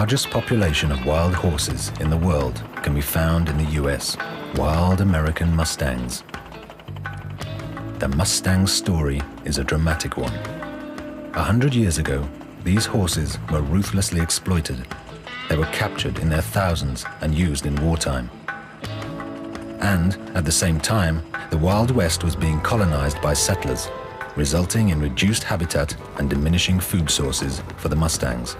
largest population of wild horses in the world can be found in the US, wild American Mustangs. The Mustang story is a dramatic one. 100 years ago, these horses were ruthlessly exploited. They were captured in their thousands and used in wartime. And at the same time, the Wild West was being colonized by settlers, resulting in reduced habitat and diminishing food sources for the Mustangs.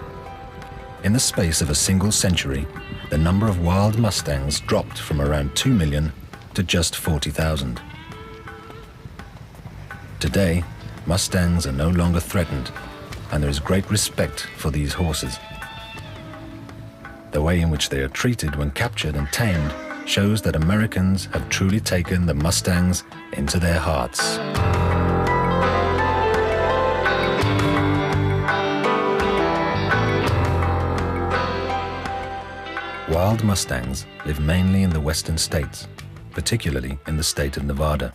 In the space of a single century, the number of wild Mustangs dropped from around 2 million to just 40,000. Today, Mustangs are no longer threatened, and there is great respect for these horses. The way in which they are treated when captured and tamed shows that Americans have truly taken the Mustangs into their hearts. Wild Mustangs live mainly in the western states, particularly in the state of Nevada.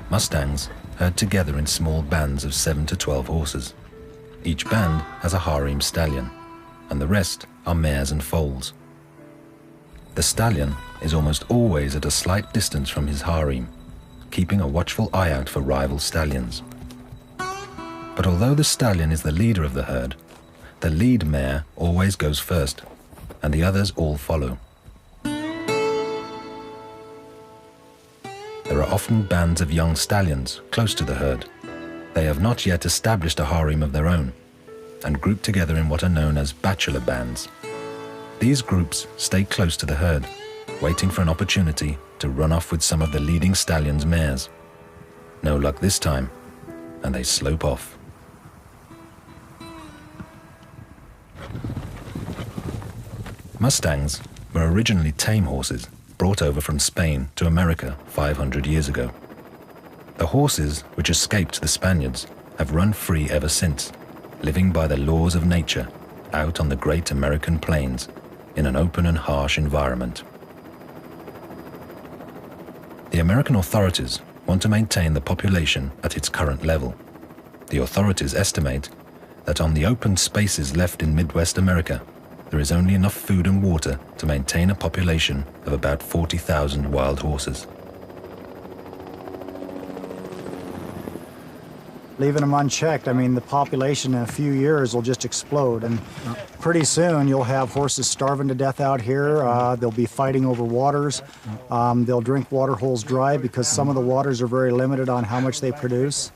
Mustangs herd together in small bands of 7 to 12 horses. Each band has a harem stallion, and the rest are mares and foals. The stallion is almost always at a slight distance from his harem, keeping a watchful eye out for rival stallions. But although the stallion is the leader of the herd, the lead mare always goes first, and the others all follow. There are often bands of young stallions close to the herd. They have not yet established a harem of their own, and group together in what are known as bachelor bands. These groups stay close to the herd, waiting for an opportunity to run off with some of the leading stallion's mares. No luck this time, and they slope off. Mustangs were originally tame horses brought over from Spain to America 500 years ago. The horses which escaped the Spaniards have run free ever since, living by the laws of nature out on the great American plains in an open and harsh environment. The American authorities want to maintain the population at its current level. The authorities estimate that on the open spaces left in Midwest America, there is only enough food and water to maintain a population of about 40,000 wild horses. Leaving them unchecked, I mean, the population in a few years will just explode. And pretty soon you'll have horses starving to death out here. They'll be fighting over waters. They'll drink water holes dry because some of the waters are very limited on how much they produce.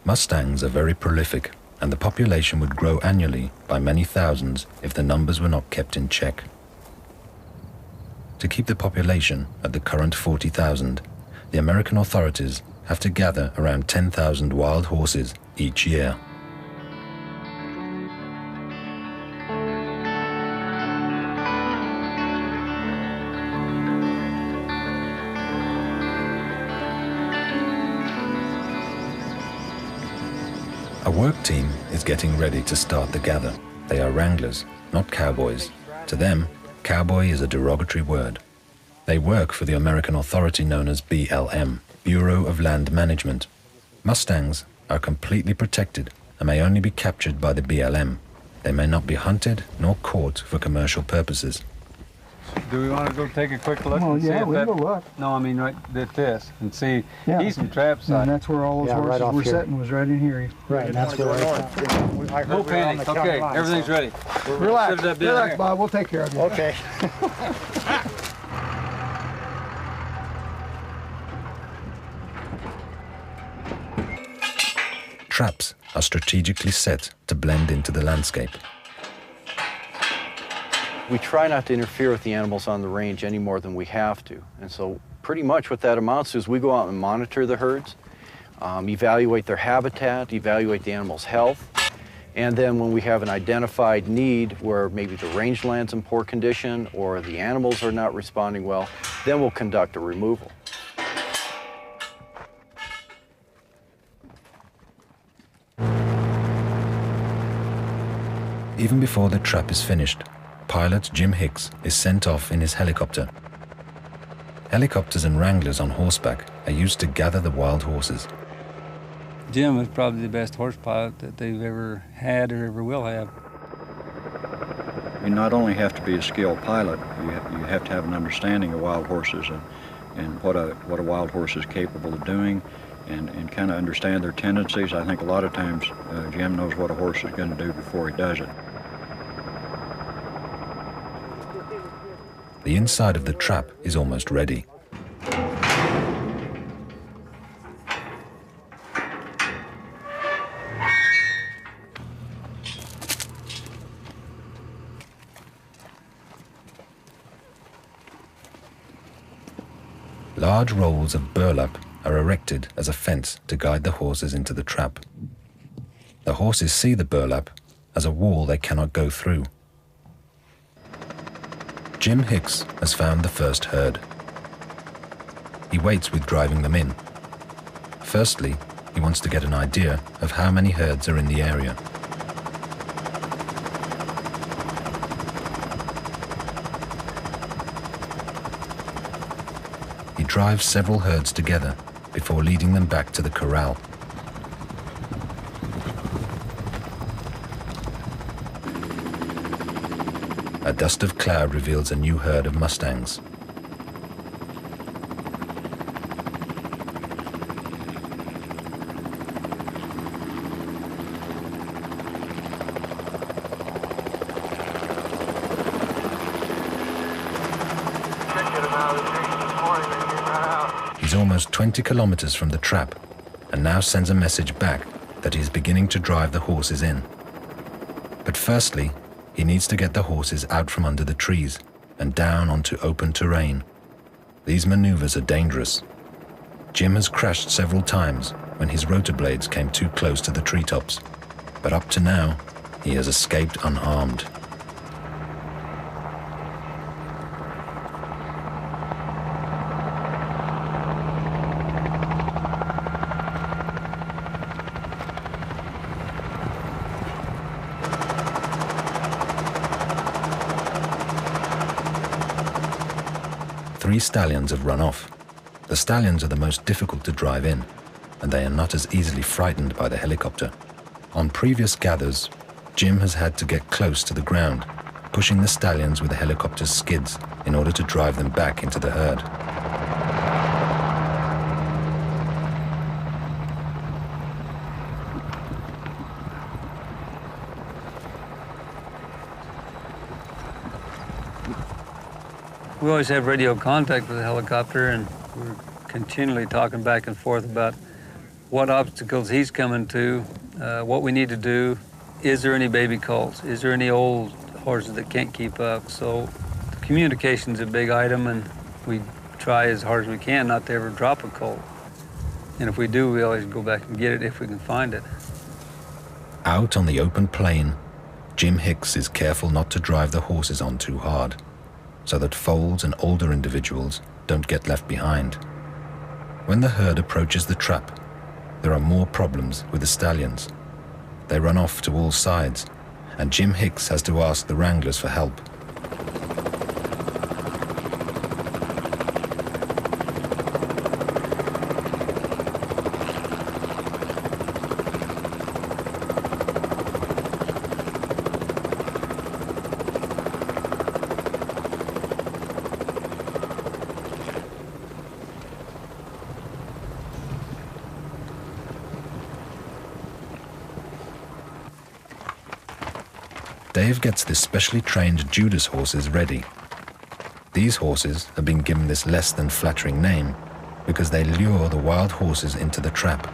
Mustangs are very prolific, and the population would grow annually by many thousands if the numbers were not kept in check. To keep the population at the current 40,000, the American authorities have to gather around 10,000 wild horses each year. A work team is getting ready to start the gather. They are wranglers, not cowboys. To them, cowboy is a derogatory word. They work for the American authority known as BLM, Bureau of Land Management. Mustangs are completely protected and may only be captured by the BLM. They may not be hunted nor caught for commercial purposes. Do we want to go take a quick look? Well, and see yeah, if we that, can go look. No, I mean right at this and see. Yeah. He's in trap And side. that's where all those horses right off were here. sitting, was right in here. Right, and that's where I No panic. Okay, everything's ready. Relax, Should have been relax, here. Bob, we'll take care of you. Okay. Traps are strategically set to blend into the landscape. We try not to interfere with the animals on the range any more than we have to. And so pretty much what that amounts to is we go out and monitor the herds, evaluate their habitat, evaluate the animal's health, and then when we have an identified need where maybe the rangeland's in poor condition or the animals are not responding well, then we'll conduct a removal. Even before the trap is finished, pilot Jim Hicks is sent off in his helicopter. Helicopters and wranglers on horseback are used to gather the wild horses. Jim is probably the best horse pilot that they've ever had or ever will have. You not only have to be a skilled pilot, you have to have an understanding of wild horses and what a wild horse is capable of doing, and kind of understand their tendencies. I think a lot of times Jim knows what a horse is going to do before he does it. The inside of the trap is almost ready. Large rolls of burlap are erected as a fence to guide the horses into the trap. The horses see the burlap as a wall they cannot go through. Jim Hicks has found the first herd. He waits with driving them in. Firstly, he wants to get an idea of how many herds are in the area. He drives several herds together before leading them back to the corral. A dust of cloud reveals a new herd of Mustangs. He's almost 20 kilometers from the trap and now sends a message back that he is beginning to drive the horses in. But firstly, he needs to get the horses out from under the trees and down onto open terrain. These maneuvers are dangerous. Jim has crashed several times when his rotor blades came too close to the treetops, but up to now, he has escaped unharmed. Three stallions have run off. The stallions are the most difficult to drive in, and they are not as easily frightened by the helicopter. On previous gathers, Jim has had to get close to the ground, pushing the stallions with the helicopter's skids in order to drive them back into the herd. We always have radio contact with the helicopter, and we're continually talking back and forth about what obstacles he's coming to, what we need to do. Is there any baby colts? Is there any old horses that can't keep up? So communication's a big item, and we try as hard as we can not to ever drop a colt. And if we do, we always go back and get it if we can find it. Out on the open plain, Jim Hicks is careful not to drive the horses on too hard, so that foals and older individuals don't get left behind. When the herd approaches the trap, there are more problems with the stallions. They run off to all sides, and Jim Hicks has to ask the wranglers for help. Dave gets the specially trained Judas horses ready. These horses have been given this less than flattering name because they lure the wild horses into the trap.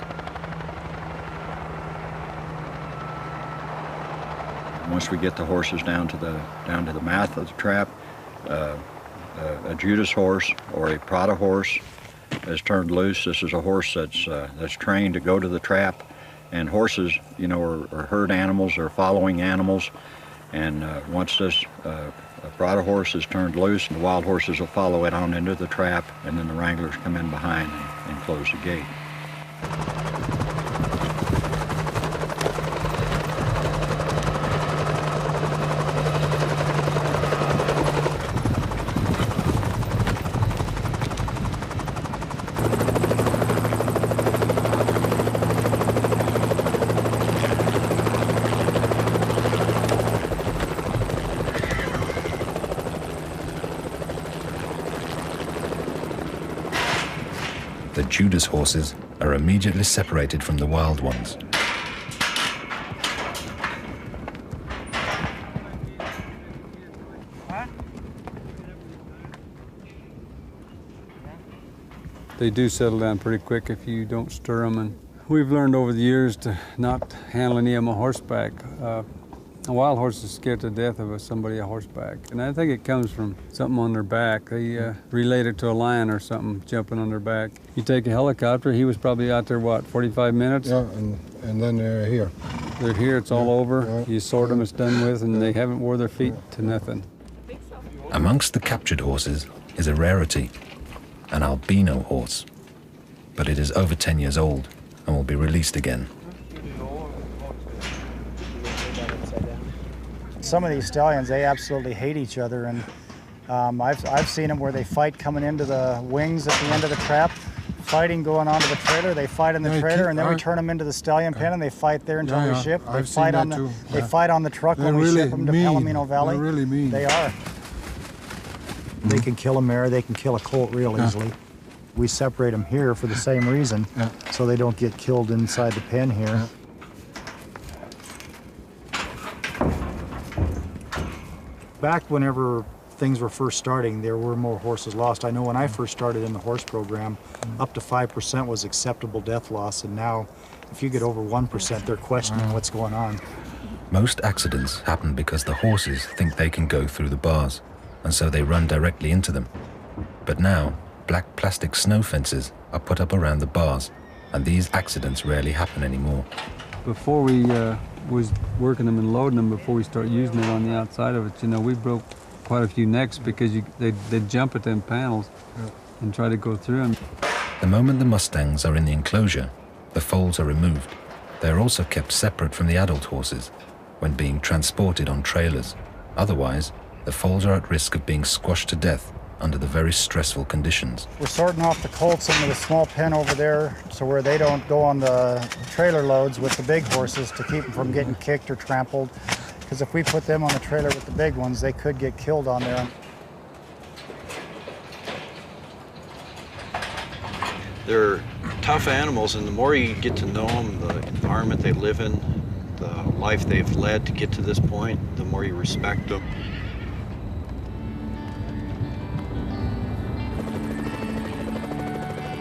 Once we get the horses down to the mouth of the trap, a Judas horse or a Prada horse is turned loose. This is a horse that's trained to go to the trap, and horses, you know, are herd animals, are following animals. And once this Prada horse is turned loose, and the wild horses will follow it on into the trap, and then the wranglers come in behind and close the gate. the Judas horses are immediately separated from the wild ones. They do settle down pretty quick if you don't stir them. And we've learned over the years to not handle any of them on horseback. A wild horse is scared to death of somebody on horseback. And I think it comes from something on their back. They relate it to a lion or something jumping on their back. You take a helicopter, he was probably out there, what, 45 minutes? Yeah, and then they're here. They're here, it's all over. Yeah. You sort them, it's done with, and they haven't wore their feet to nothing. Amongst the captured horses is a rarity, an albino horse. But it is over 10 years old and will be released again. Some of these stallions, they absolutely hate each other, and I've seen them where they fight coming into the wings at the end of the trap, fighting going onto the trailer. They fight in the trailer, and then we turn them into the stallion pen, and they fight there until we ship. They fight on the they fight on the truck when we ship them to Palomino Valley. They're really mean. They are. They can kill a mare. They can kill a colt real easily. We separate them here for the same reason, so they don't get killed inside the pen here. Back whenever things were first starting, there were more horses lost. I know when I first started in the horse program, up to 5% was acceptable death loss, and now if you get over 1%, they're questioning what's going on. Most accidents happen because the horses think they can go through the bars, and so they run directly into them. But now, black plastic snow fences are put up around the bars, and these accidents rarely happen anymore. Before we was working them and loading them, before we start using it on the outside of it, you know, we broke quite a few necks because they'd jump at them panels and try to go through them. The moment the Mustangs are in the enclosure, the foals are removed. They are also kept separate from the adult horses when being transported on trailers. Otherwise, the foals are at risk of being squashed to death under the very stressful conditions. We're sorting off the colts into the small pen over there so where they don't go on the trailer loads with the big horses to keep them from getting kicked or trampled. Because if we put them on the trailer with the big ones, they could get killed on there. They're tough animals, and the more you get to know them, the environment they live in, the life they've led to get to this point, the more you respect them.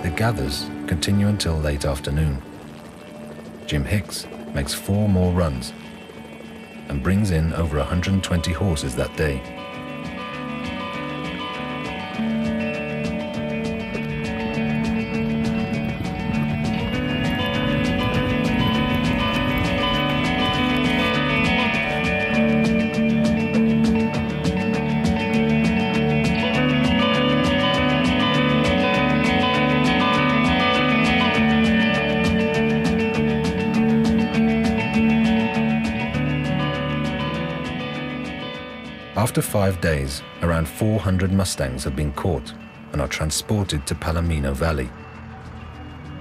The gathers continue until late afternoon. Jim Hicks makes 4 more runs and brings in over 120 horses that day. After 5 days, around 400 Mustangs have been caught and are transported to Palomino Valley.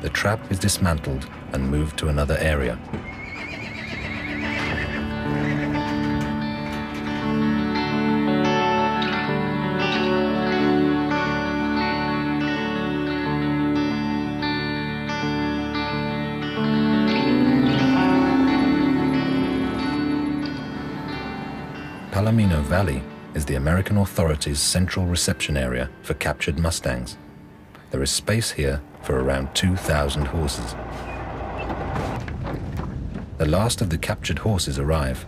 The trap is dismantled and moved to another area. Palomino Valley is the American authorities' central reception area for captured Mustangs. There is space here for around 2,000 horses. The last of the captured horses arrive.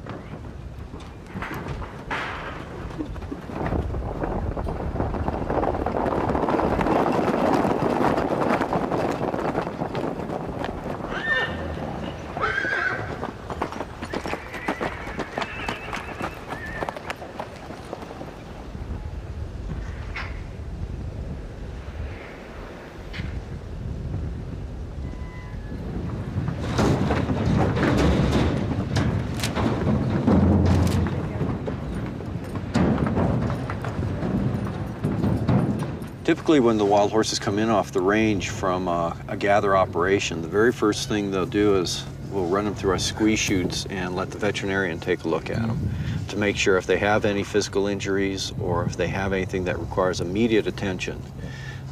Typically when the wild horses come in off the range from a gather operation, the very first thing they'll do is we'll run them through our squeeze chutes and let the veterinarian take a look at them to make sure if they have any physical injuries or if they have anything that requires immediate attention,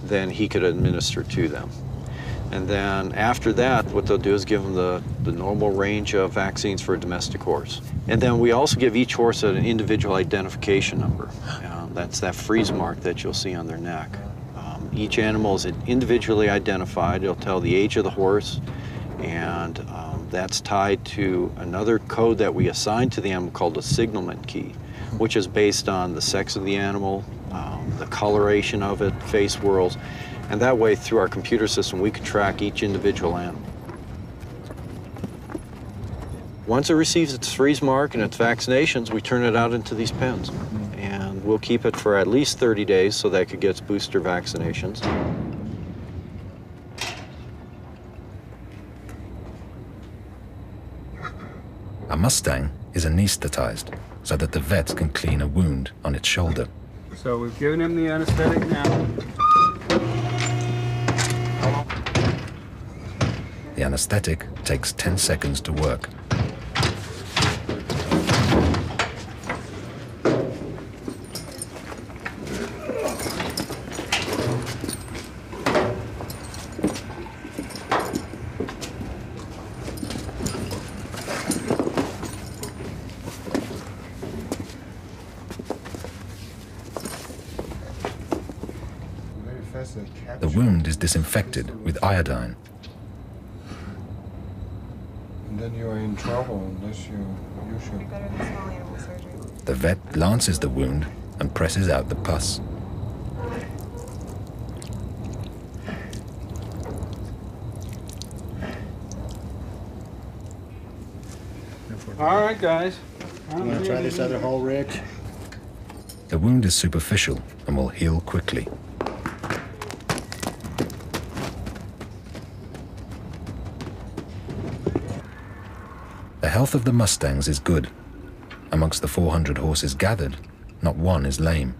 then he could administer to them. And then after that, what they'll do is give them the normal range of vaccines for a domestic horse. And then we also give each horse an individual identification number. That's that freeze mark that you'll see on their neck. Each animal is individually identified. It'll tell the age of the horse, and that's tied to another code that we assign to the animal called a signalment key, which is based on the sex of the animal, the coloration of it, face whorls, and that way through our computer system we can track each individual animal. Once it receives its freeze mark and its vaccinations, we turn it out into these pens. And we'll keep it for at least 30 days so that it could get its booster vaccinations. A Mustang is anesthetized so that the vets can clean a wound on its shoulder. So we've given him the anesthetic now. The anesthetic takes 10 seconds to work. The wound is disinfected with iodine. And then you're in trouble unless you should. Better than small animal surgery. The vet lances the wound and presses out the pus. All right, guys. You want to try this other hole, Rick? The wound is superficial and will heal quickly. The health of the Mustangs is good. Amongst the 400 horses gathered, not one is lame.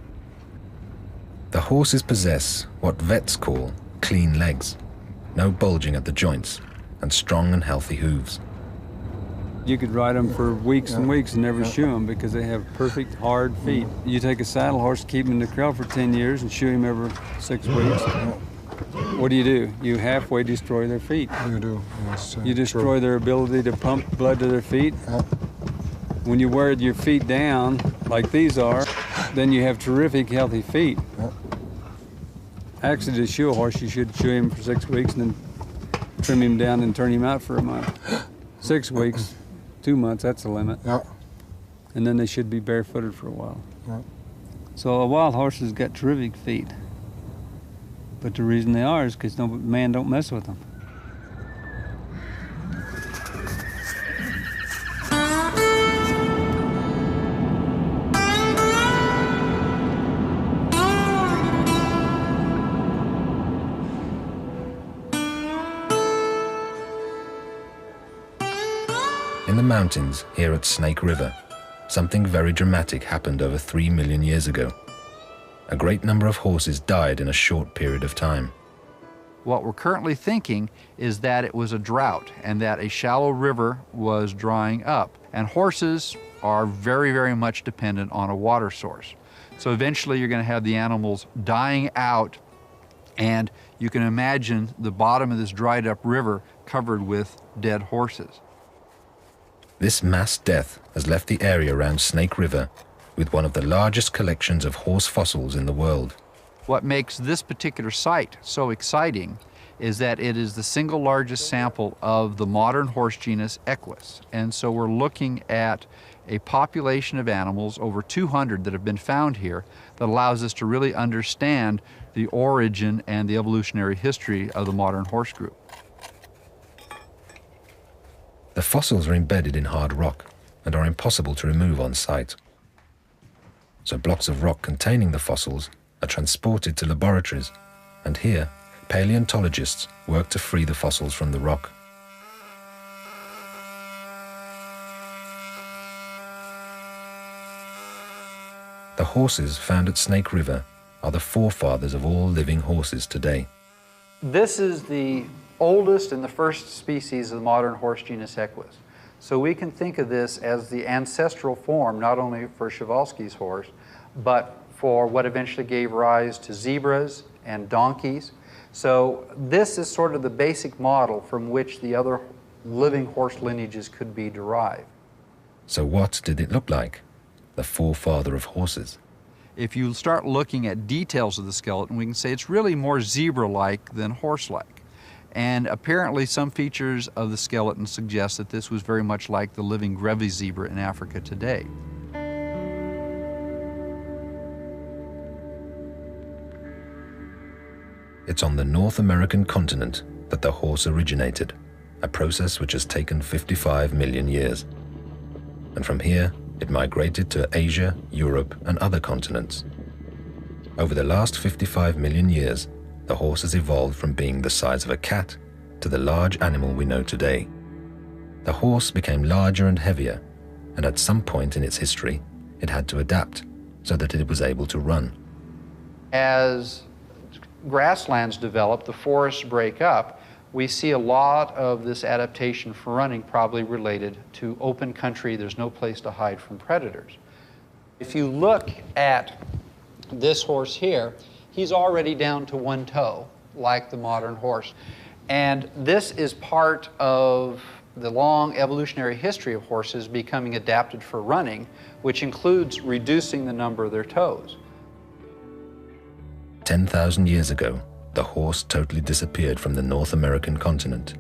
The horses possess what vets call clean legs, no bulging at the joints, and strong and healthy hooves. You could ride them for weeks and weeks and never shoe them because they have perfect hard feet. You take a saddle horse, keep him in the corral for 10 years and shoe him every 6 weeks. What do? You halfway destroy their feet. You do, yes. You destroy their ability to pump blood to their feet. When you wear your feet down, like these are, then you have terrific, healthy feet. Actually, to shoe a horse, you should shoe him for 6 weeks and then trim him down and turn him out for a month. 6 weeks, 2 months, that's the limit. And then they should be barefooted for a while. So a wild horse has got terrific feet. But the reason they are is because no man don't mess with them. In the mountains here at Snake River, something very dramatic happened over 3 million years ago. A great number of horses died in a short period of time. What we're currently thinking is that it was a drought and that a shallow river was drying up. And horses are very, very much dependent on a water source. So eventually you're going to have the animals dying out, and you can imagine the bottom of this dried up river covered with dead horses. This mass death has left the area around Snake River with one of the largest collections of horse fossils in the world. What makes this particular site so exciting is that it is the single largest sample of the modern horse genus Equus. And so we're looking at a population of animals, over 200 that have been found here, that allows us to really understand the origin and the evolutionary history of the modern horse group. The fossils are embedded in hard rock and are impossible to remove on site. So blocks of rock containing the fossils are transported to laboratories, and here paleontologists work to free the fossils from the rock. The horses found at Snake River are the forefathers of all living horses today. This is the oldest and the first species of the modern horse genus Equus. So we can think of this as the ancestral form, not only for Przewalski's horse, but for what eventually gave rise to zebras and donkeys. So this is sort of the basic model from which the other living horse lineages could be derived. So what did it look like? The forefather of horses. If you start looking at details of the skeleton, we can say it's really more zebra-like than horse-like. And apparently some features of the skeleton suggest that this was very much like the living Grevy zebra in Africa today. It's on the North American continent that the horse originated, a process which has taken 55 million years. And from here, it migrated to Asia, Europe, and other continents. Over the last 55 million years, the horse has evolved from being the size of a cat to the large animal we know today. The horse became larger and heavier, and at some point in its history, it had to adapt so that it was able to run. As grasslands develop, the forests break up, we see a lot of this adaptation for running probably related to open country. There's no place to hide from predators. If you look at this horse here, he's already down to one toe, like the modern horse. And this is part of the long evolutionary history of horses becoming adapted for running, which includes reducing the number of their toes. 10,000 years ago, the horse totally disappeared from the North American continent.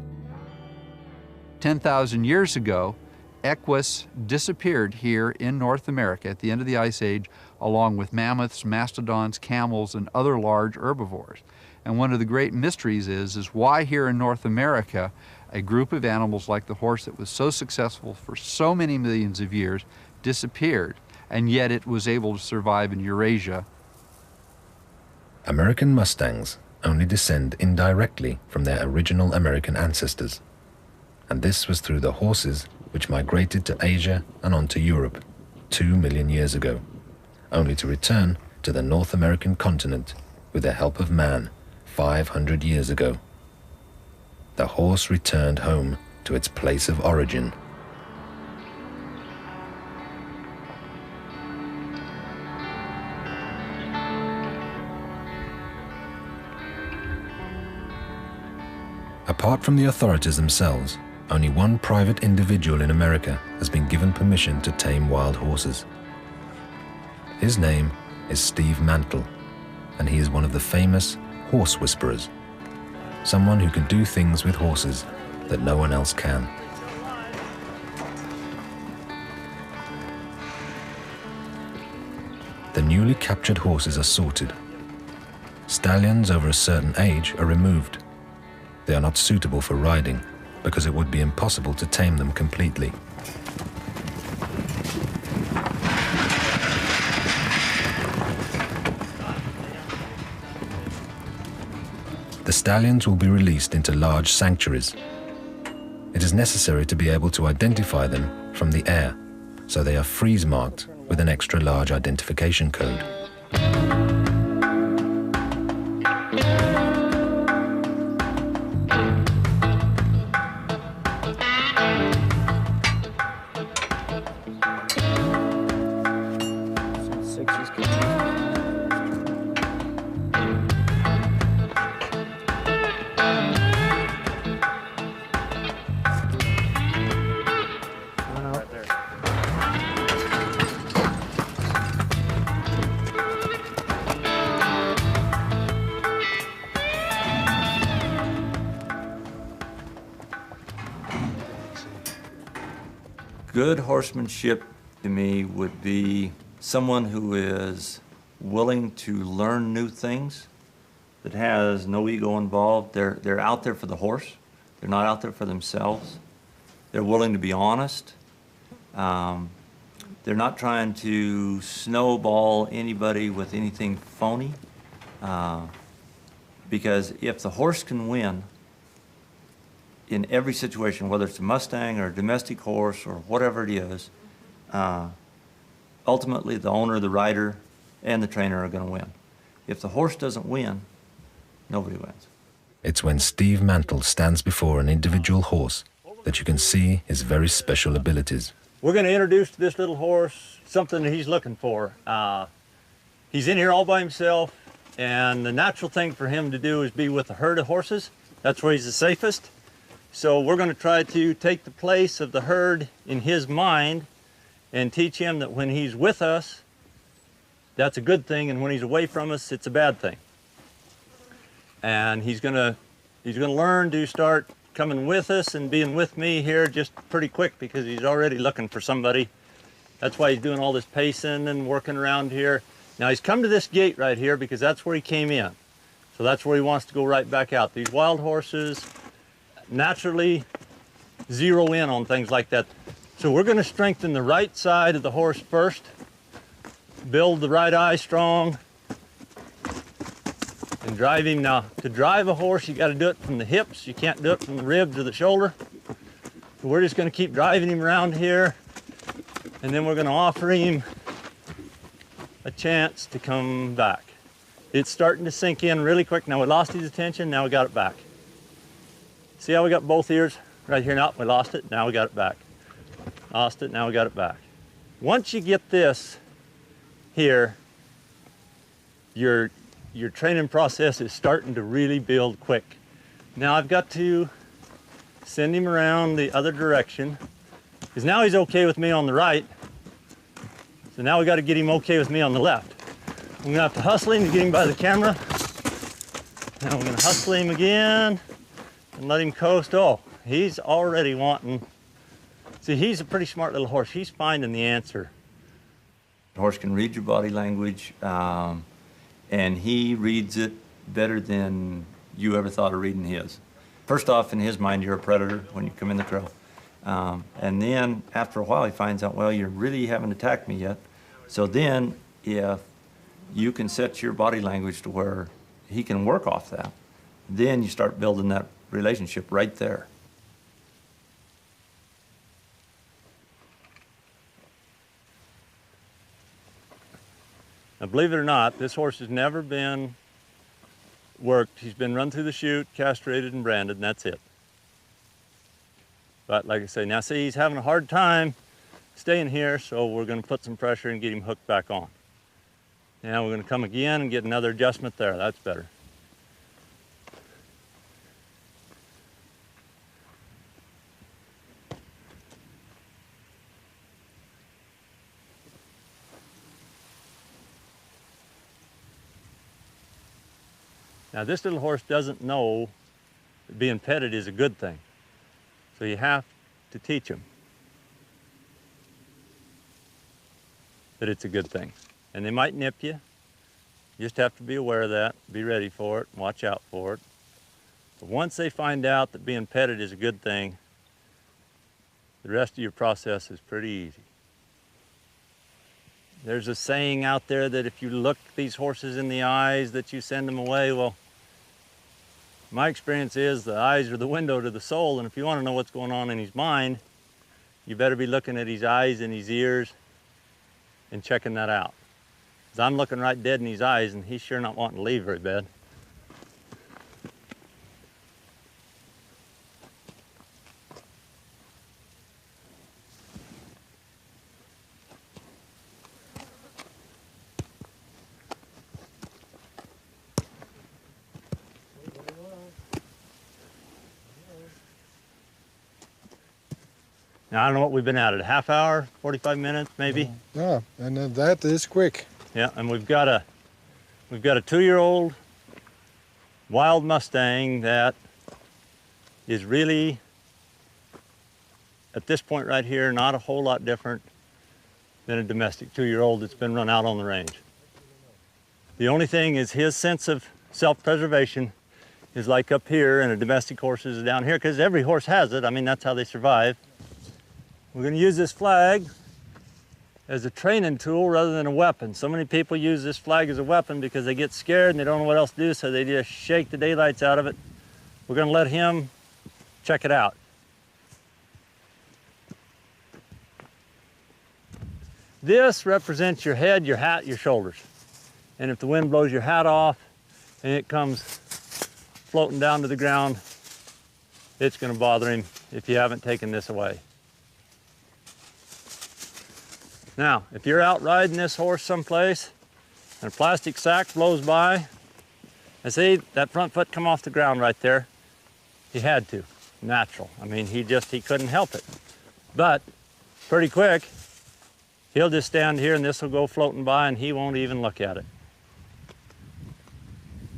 10,000 years ago, Equus disappeared here in North America at the end of the Ice Age, along with mammoths, mastodons, camels, and other large herbivores. And one of the great mysteries is why here in North America, a group of animals like the horse that was so successful for so many millions of years disappeared, and yet it was able to survive in Eurasia. American Mustangs only descend indirectly from their original American ancestors. And this was through the horses which migrated to Asia and on to Europe 2 million years ago, only to return to the North American continent with the help of man 500 years ago. The horse returned home to its place of origin. Apart from the authorities themselves, only one private individual in America has been given permission to tame wild horses. His name is Steve Mantle, and he is one of the famous horse whisperers, someone who can do things with horses that no one else can. The newly captured horses are sorted. Stallions over a certain age are removed. They are not suitable for riding because it would be impossible to tame them completely. The stallions will be released into large sanctuaries. It is necessary to be able to identify them from the air, so they are freeze marked with an extra large identification code. Good horsemanship to me would be someone who is willing to learn new things, that has no ego involved. They're out there for the horse. They're not out there for themselves. They're willing to be honest. They're not trying to snowball anybody with anything phony. Because if the horse can win in every situation, whether it's a Mustang or a domestic horse or whatever it is, ultimately the owner, the rider, and the trainer are going to win. If the horse doesn't win, nobody wins. It's when Steve Mantle stands before an individual horse that you can see his very special abilities. We're going to introduce to this little horse something that he's looking for. He's in here all by himself. And the natural thing for him to do is be with a herd of horses. That's where he's the safest. So we're going to try to take the place of the herd in his mind and teach him that when he's with us, that's a good thing, and when he's away from us, it's a bad thing. And he's gonna learn to start coming with us and being with me here just pretty quick, because he's already looking for somebody. That's why he's doing all this pacing and working around here. Now he's come to this gate right here because that's where he came in. So that's where he wants to go right back out. These wild horses naturally zero in on things like that. So we're going to strengthen the right side of the horse first, build the right eye strong, and drive him. Now, to drive a horse, you got to do it from the hips. You can't do it from the ribs or the shoulder. So we're just going to keep driving him around here, and then we're going to offer him a chance to come back. It's starting to sink in really quick. Now we lost his attention, now we got it back. See how we got both ears right here? Now we lost it, now we got it back. Lost it, now we got it back. Once you get this here, your training process is starting to really build quick. Now I've got to send him around the other direction, because now he's okay with me on the right. So now we got to get him okay with me on the left. I'm gonna have to hustle him to get him by the camera. Now we're gonna hustle him again and let him coast. Oh, he's already wanting. See, he's a pretty smart little horse. He's finding the answer. The horse can read your body language, and he reads it better than you ever thought of reading his. First off, in his mind, you're a predator when you come in the trail. And then after a while, he finds out, well, you really haven't attacked me yet. So then, if you can set your body language to where he can work off that, then you start building that relationship right there. Now, believe it or not, this horse has never been worked. He's been run through the chute, castrated, and branded, and that's it. But like I say, now see, he's having a hard time staying here, so we're going to put some pressure and get him hooked back on. Now we're going to come again and get another adjustment there. That's better. Now this little horse doesn't know that being petted is a good thing. So you have to teach him that it's a good thing. And they might nip you. You just have to be aware of that, be ready for it, watch out for it. But once they find out that being petted is a good thing, the rest of your process is pretty easy. There's a saying out there that if you look these horses in the eyes, that you send them away. Well, my experience is the eyes are the window to the soul, and if you want to know what's going on in his mind, you better be looking at his eyes and his ears and checking that out. Because I'm looking right dead in his eyes, and he's sure not wanting to leave very bad. Now, I don't know what we've been at it, a half hour, 45 minutes maybe? Yeah, and that is quick. Yeah, and we've got a 2-year-old wild Mustang that is really, at this point right here, not a whole lot different than a domestic 2-year-old that's been run out on the range. The only thing is his sense of self-preservation is like up here, and a domestic horse is down here, because every horse has it. I mean, that's how they survive. We're going to use this flag as a training tool rather than a weapon. So many people use this flag as a weapon because they get scared and they don't know what else to do, so they just shake the daylights out of it. We're going to let him check it out. This represents your head, your hat, your shoulders. And if the wind blows your hat off and it comes floating down to the ground, it's going to bother him if you haven't taken this away. Now, if you're out riding this horse someplace and a plastic sack blows by, I see that front foot come off the ground right there. He had to, natural. I mean, he couldn't help it. But pretty quick, he'll just stand here and this will go floating by and he won't even look at it.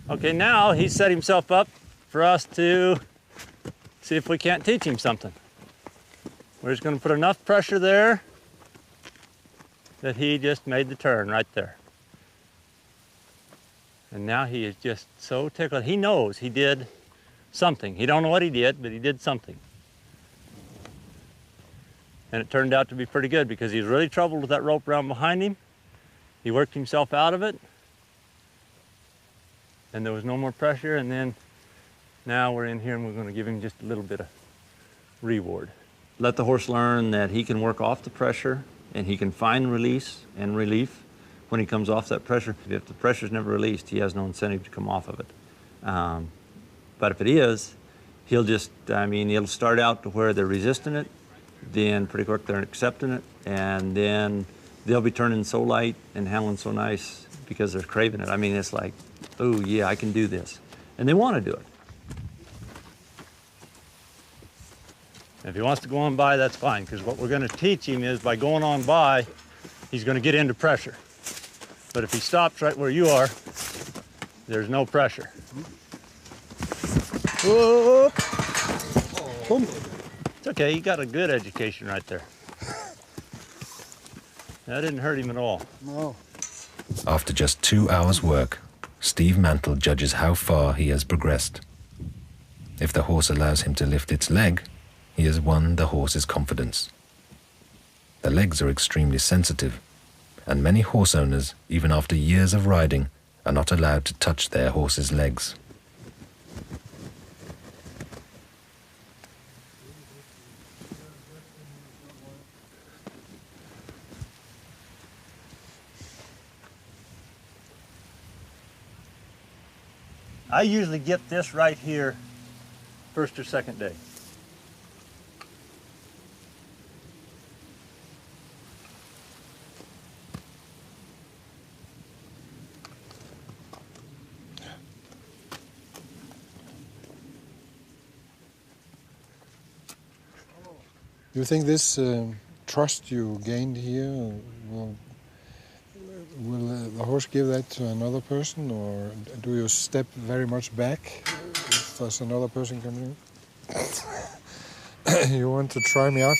Okay, now he's set himself up for us to see if we can't teach him something. We're just gonna put enough pressure there that he just made the turn right there. And now he is just so tickled. He knows he did something. He don't know what he did, but he did something. And it turned out to be pretty good because he was really troubled with that rope around behind him. He worked himself out of it. And there was no more pressure. And then now we're in here and we're going to give him just a little bit of reward. Let the horse learn that he can work off the pressure and he can find release and relief when he comes off that pressure. If the pressure's never released, he has no incentive to come off of it. But if it is, he'll start out to where they're resisting it, then pretty quick they're accepting it, and then they'll be turning so light and handling so nice because they're craving it. I mean, it's like, oh yeah, I can do this. And they want to do it. If he wants to go on by, that's fine, because what we're going to teach him is by going on by, he's going to get into pressure. But if he stops right where you are, there's no pressure. Whoop. It's okay, he got a good education right there. That didn't hurt him at all. No. After just 2 hours' work, Steve Mantle judges how far he has progressed. If the horse allows him to lift its leg, he has won the horse's confidence. The legs are extremely sensitive, and many horse owners, even after years of riding, are not allowed to touch their horse's legs. I usually get this right here first or second day. Do you think this trust you gained here will the horse give that to another person, or do you step very much back if there's another person coming in? You want to try me out?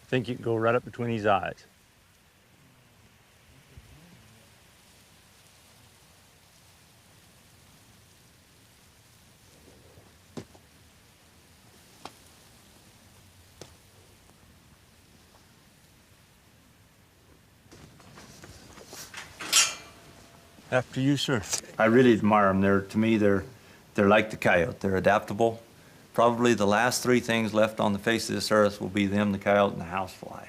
I think you can go right up between his eyes. After you, sir. I really admire them. To me, they're like the coyote. They're adaptable. Probably the last three things left on the face of this earth will be them, the coyote, and the housefly.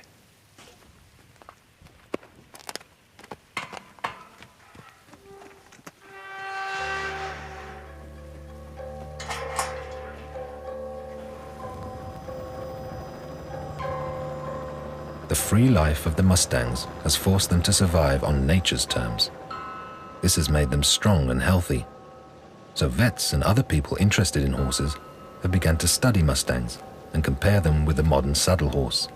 The free life of the Mustangs has forced them to survive on nature's terms. This has made them strong and healthy. So vets and other people interested in horses have begun to study Mustangs and compare them with the modern saddle horse.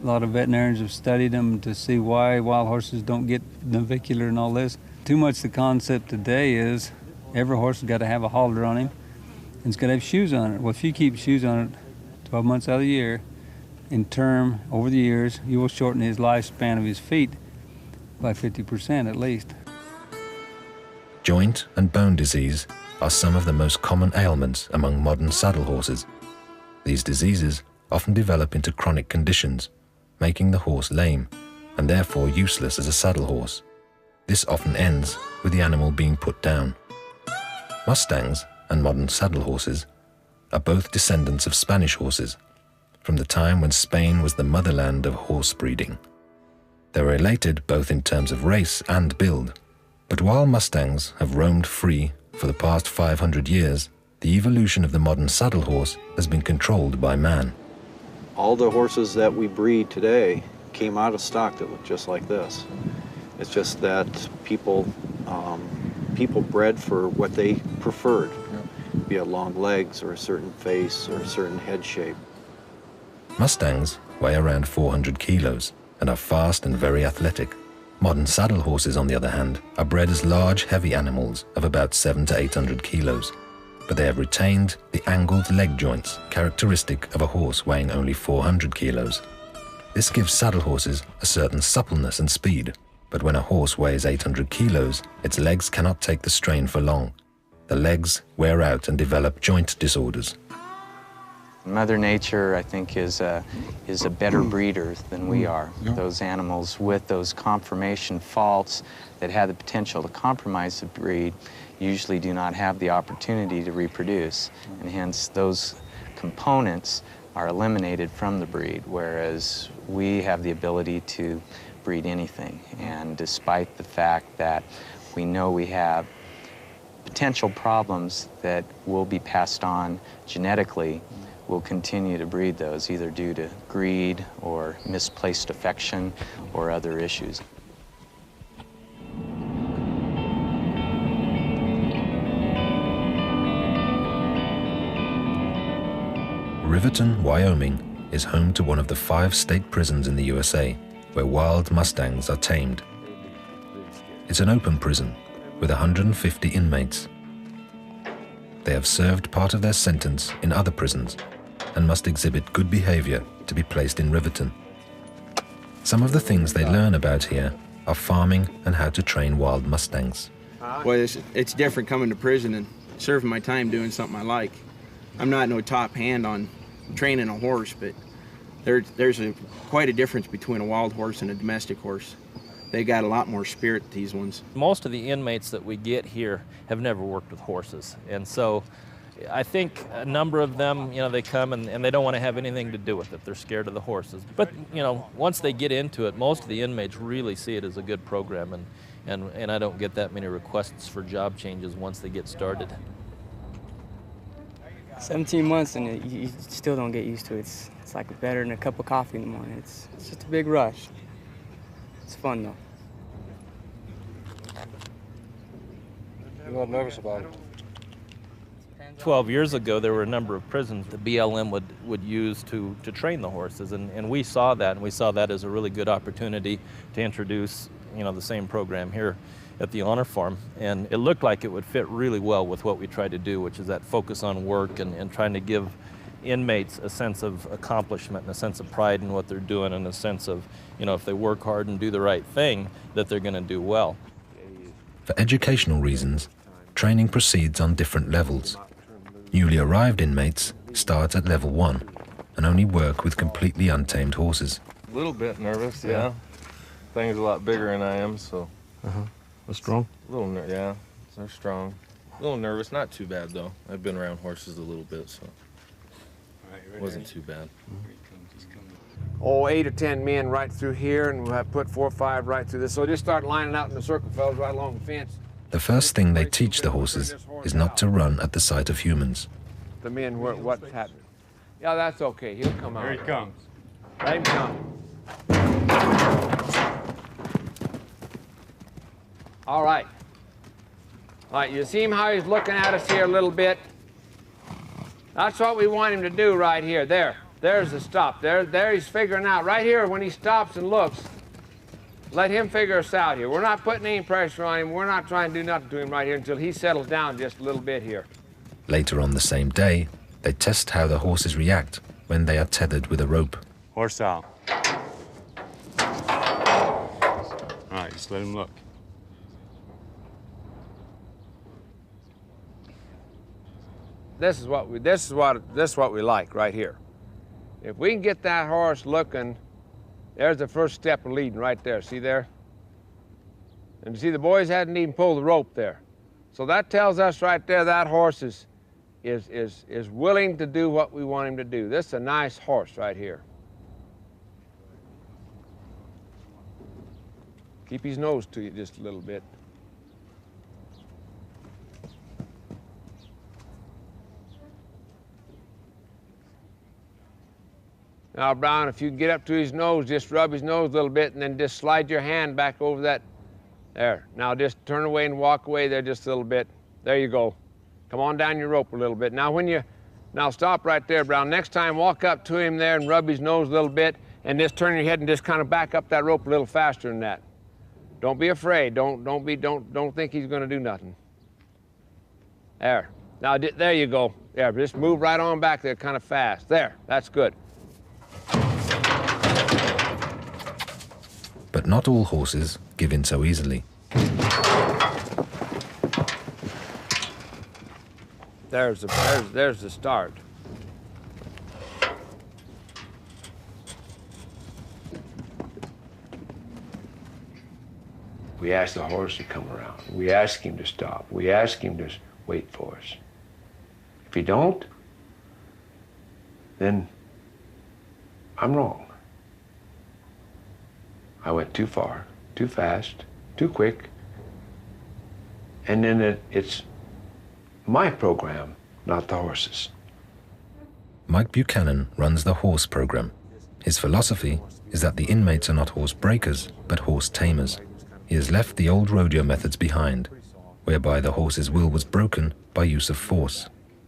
A lot of veterinarians have studied them to see why wild horses don't get navicular and all this. Too much the concept today is every horse has got to have a halter on him and it's got to have shoes on it. Well, if you keep shoes on it 12 months out of the year, in term, over the years, you will shorten his lifespan of his feet by 50% at least. Joint and bone disease are some of the most common ailments among modern saddle horses. These diseases often develop into chronic conditions, making the horse lame and therefore useless as a saddle horse. This often ends with the animal being put down. Mustangs and modern saddle horses are both descendants of Spanish horses, from the time when Spain was the motherland of horse breeding. They are related both in terms of race and build, but while Mustangs have roamed free for the past 500 years, the evolution of the modern saddle horse has been controlled by man. All the horses that we breed today came out of stock that look just like this. It's just that people bred for what they preferred, be it long legs or a certain face or a certain head shape. Mustangs weigh around 400 kilos and are fast and very athletic. Modern saddle horses, on the other hand, are bred as large, heavy animals of about 700 to 800 kilos, but they have retained the angled leg joints characteristic of a horse weighing only 400 kilos. This gives saddle horses a certain suppleness and speed, but when a horse weighs 800 kilos, its legs cannot take the strain for long. The legs wear out and develop joint disorders. Mother Nature, I think, is a better breeder than we are. Those animals with those conformation faults that have the potential to compromise the breed usually do not have the opportunity to reproduce, and hence those components are eliminated from the breed, whereas we have the ability to breed anything. And despite the fact that we know we have potential problems that will be passed on genetically, we'll continue to breed those, either due to greed or misplaced affection or other issues. Riverton, Wyoming is home to one of the 5 state prisons in the USA where wild Mustangs are tamed. It's an open prison with 150 inmates. They have served part of their sentence in other prisons and must exhibit good behavior to be placed in Riverton. Some of the things they learn about here are farming and how to train wild Mustangs. Well, it's different coming to prison and serving my time doing something I like. I'm not no top hand on training a horse, but there's quite a difference between a wild horse and a domestic horse. They got a lot more spirit, these ones. Most of the inmates that we get here have never worked with horses, and so I think a number of them, they come and they don't want to have anything to do with it. They're scared of the horses. But, once they get into it, most of the inmates really see it as a good program, and I don't get that many requests for job changes once they get started. 17 months and you still don't get used to it. It's like better than a cup of coffee in the morning. It's just a big rush. It's fun though. You're not nervous about it? 12 years ago, there were a number of prisons the BLM would use to train the horses, and we saw that, and we saw that as a really good opportunity to introduce, the same program here at the Honor Farm, and it looked like it would fit really well with what we tried to do, which is that focus on work and trying to give inmates a sense of accomplishment and a sense of pride in what they're doing and a sense of, if they work hard and do the right thing, that they're going to do well. For educational reasons, training proceeds on different levels. Newly arrived inmates start at level 1 and only work with completely untamed horses. A little bit nervous, yeah. Thing's a lot bigger than I am, so. They're strong? A little, yeah, they're strong. A little nervous, not too bad though. I've been around horses a little bit, so it wasn't too bad. 8 or 10 men right through here, and we'll have put 4 or 5 right through this. So just start lining out in the circle, fellas, right along the fence. The first thing they teach the horses is not to run at the sight of humans. The men, what's happening? Yeah, that's okay. He'll come out. Here he comes. Let him come. All right. All right, you see him how he's looking at us here a little bit? That's what we want him to do right here. There's the stop. There he's figuring out. Right here, when he stops and looks, let him figure us out here. We're not putting any pressure on him. We're not trying to do nothing to him right here until he settles down just a little bit here. Later on the same day, they test how the horses react when they are tethered with a rope. Horse out. All right, just let him look. This is what we like right here. If we can get that horse looking, there's the first step of leading right there. See there? And see, the boys hadn't even pulled the rope there. So that tells us right there that horse is willing to do what we want him to do. This is a nice horse right here. Keep his nose to you just a little bit. Now, Brown, if you get up to his nose, just rub his nose a little bit and then just slide your hand back over that. There. Now just turn away and walk away there just a little bit. There you go. Come on down your rope a little bit. Now stop right there, Brown. Next time, walk up to him there and rub his nose a little bit and just turn your head and just kind of back up that rope a little faster than that. Don't be afraid. Don't think he's going to do nothing. There. Now, there you go. Yeah, just move right on back there kind of fast. There. That's good. But not all horses give in so easily. There's the start. We ask the horse to come around. We ask him to stop. We ask him to wait for us. If he don't, then I'm wrong. I went too far, too fast, too quick, and then it's my program, not the horse's. Mike Buchanan runs the horse program. His philosophy is that the inmates are not horse breakers, but horse tamers. He has left the old rodeo methods behind, whereby the horse's will was broken by use of force.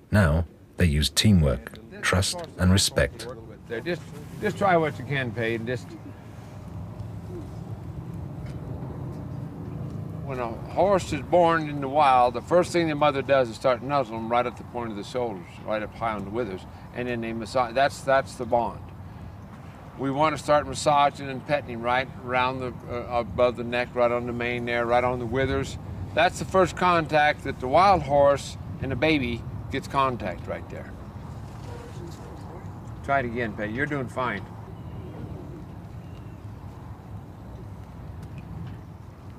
Now, they use teamwork, trust, and respect. Just try what you can, Pete, and just... When a horse is born in the wild, the first thing the mother does is start nuzzling them right at the point of the shoulders, right up high on the withers, and then they massage. That's the bond. We want to start massaging and petting him right around the above the neck, right on the mane there, right on the withers. That's the first contact that the wild horse and the baby gets contact right there. Try it again, Petty. You're doing fine.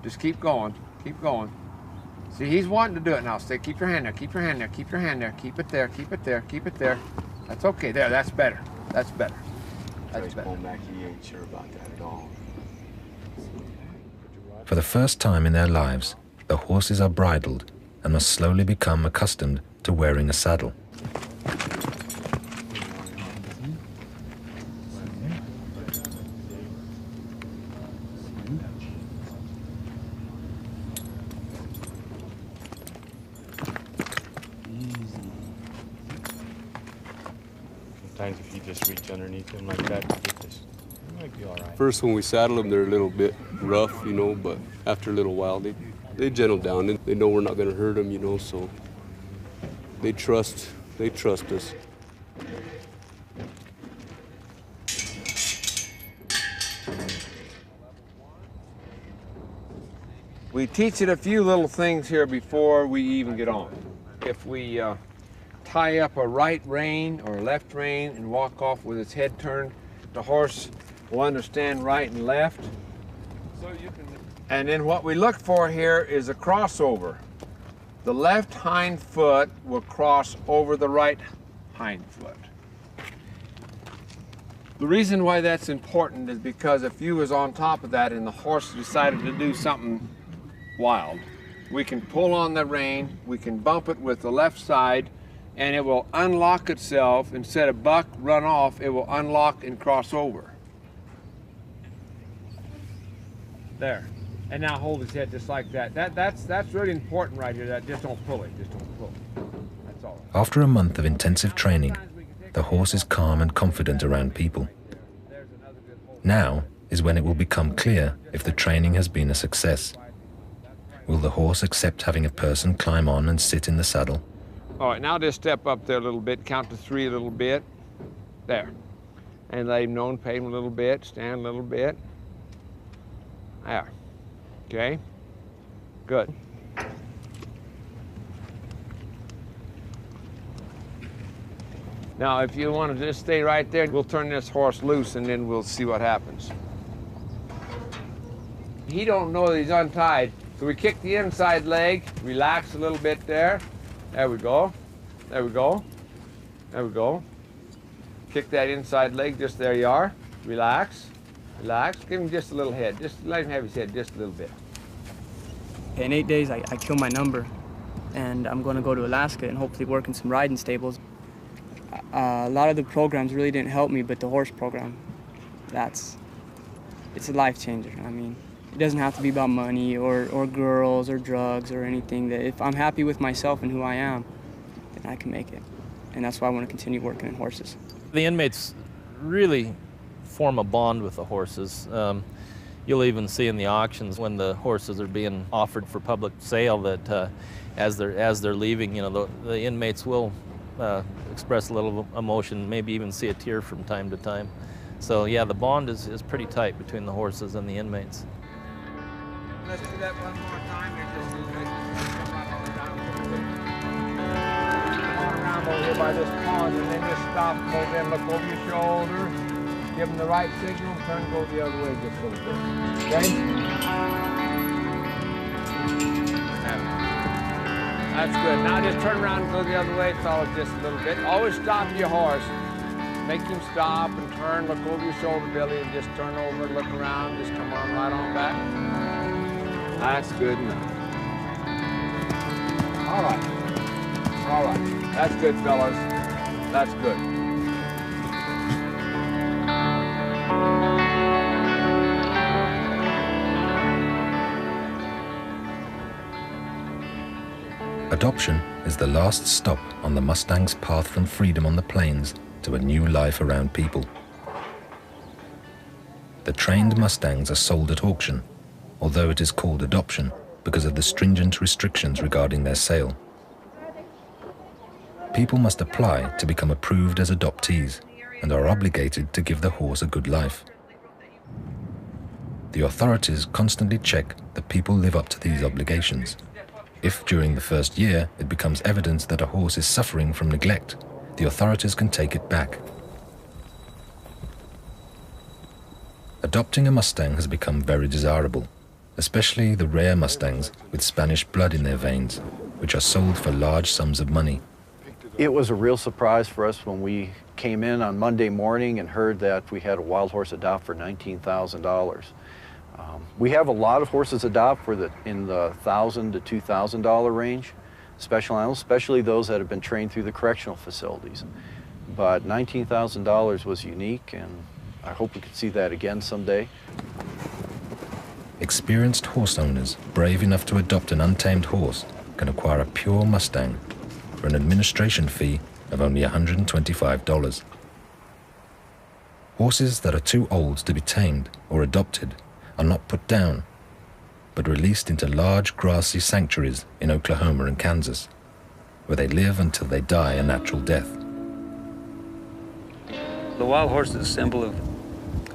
Just keep going, keep going. See, he's wanting to do it now. Stay, keep your hand there, keep your hand there, keep your hand there, keep it there, keep it there, keep it there. That's okay, there, that's better, that's better. That's better. He ain't sure about that at all. For the first time in their lives, the horses are bridled and must slowly become accustomed to wearing a saddle. Sometimes if you just reach underneath them like that, you get this, you might be all right. First, when we saddle them, they're a little bit rough, you know, but after a little while, they gentle down. They know we're not going to hurt them, you know, so they trust us. We teach it a few little things here before we even get on. If we tie up a right rein or a left rein and walk off with its head turned, the horse will understand right and left. And then what we look for here is a crossover. The left hind foot will cross over the right hind foot. The reason why that's important is because if you was on top of that and the horse decided to do something wild, we can pull on the rein, we can bump it with the left side, and it will unlock itself. Instead of buck, run off, it will unlock and cross over. There. And now hold his head just like that. That's really important right here. That just don't pull it. Just don't pull it. That's all. After a month of intensive training, the horse is calm and confident around people. Now is when it will become clear if the training has been a success. Will the horse accept having a person climb on and sit in the saddle? All right, now just step up there a little bit, count to 3 a little bit. There. And let him know and pay him a little bit, stand a little bit. There. Okay? Good. Now, if you want to just stay right there, we'll turn this horse loose and then we'll see what happens. He don't know that he's untied, so we kick the inside leg, relax a little bit there. There we go. There we go. There we go. Kick that inside leg, just there you are. Relax, relax. Give him just a little head. Just let him have his head just a little bit. In 8 days, I kill my number, and I'm going to go to Alaska and hopefully work in some riding stables. A lot of the programs really didn't help me, but the horse program, it's a life changer. I mean, it doesn't have to be about money or girls or drugs or anything. That if I'm happy with myself and who I am, then I can make it. And that's why I want to continue working in horses. The inmates really form a bond with the horses. You'll even see in the auctions when the horses are being offered for public sale that as they're leaving, you know, the inmates will express a little emotion, maybe even see a tear from time to time. So yeah, the bond is pretty tight between the horses and the inmates. Let's do that one more time. Around over here by this pond, and then just stop over there and look over your shoulder. Give them the right signal, turn and go the other way just a little bit. Okay? That's good. Now just turn around and go the other way, follow just a little bit. Always stop your horse. Make him stop and turn, look over your shoulder, Billy, and just turn over and look around. Just come on right on back. That's good enough. All right. All right. That's good, fellas. That's good. Adoption is the last stop on the Mustang's path from freedom on the plains to a new life around people. The trained Mustangs are sold at auction, although it is called adoption because of the stringent restrictions regarding their sale. People must apply to become approved as adoptees and are obligated to give the horse a good life. The authorities constantly check that people live up to these obligations. If during the first year it becomes evident that a horse is suffering from neglect, the authorities can take it back. Adopting a Mustang has become very desirable, especially the rare Mustangs with Spanish blood in their veins, which are sold for large sums of money. It was a real surprise for us when we came in on Monday morning and heard that we had a wild horse adopt for $19,000. We have a lot of horses adopt in the $1,000 to $2,000 range, special animals, especially those that have been trained through the correctional facilities. But $19,000 was unique, and I hope we could see that again someday. Experienced horse owners brave enough to adopt an untamed horse can acquire a pure Mustang for an administration fee of only $125. Horses that are too old to be tamed or adopted are not put down, but released into large grassy sanctuaries in Oklahoma and Kansas, where they live until they die a natural death. The wild horse is a symbol of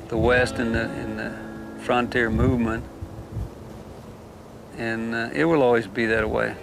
the West and the frontier movement, and it will always be that way.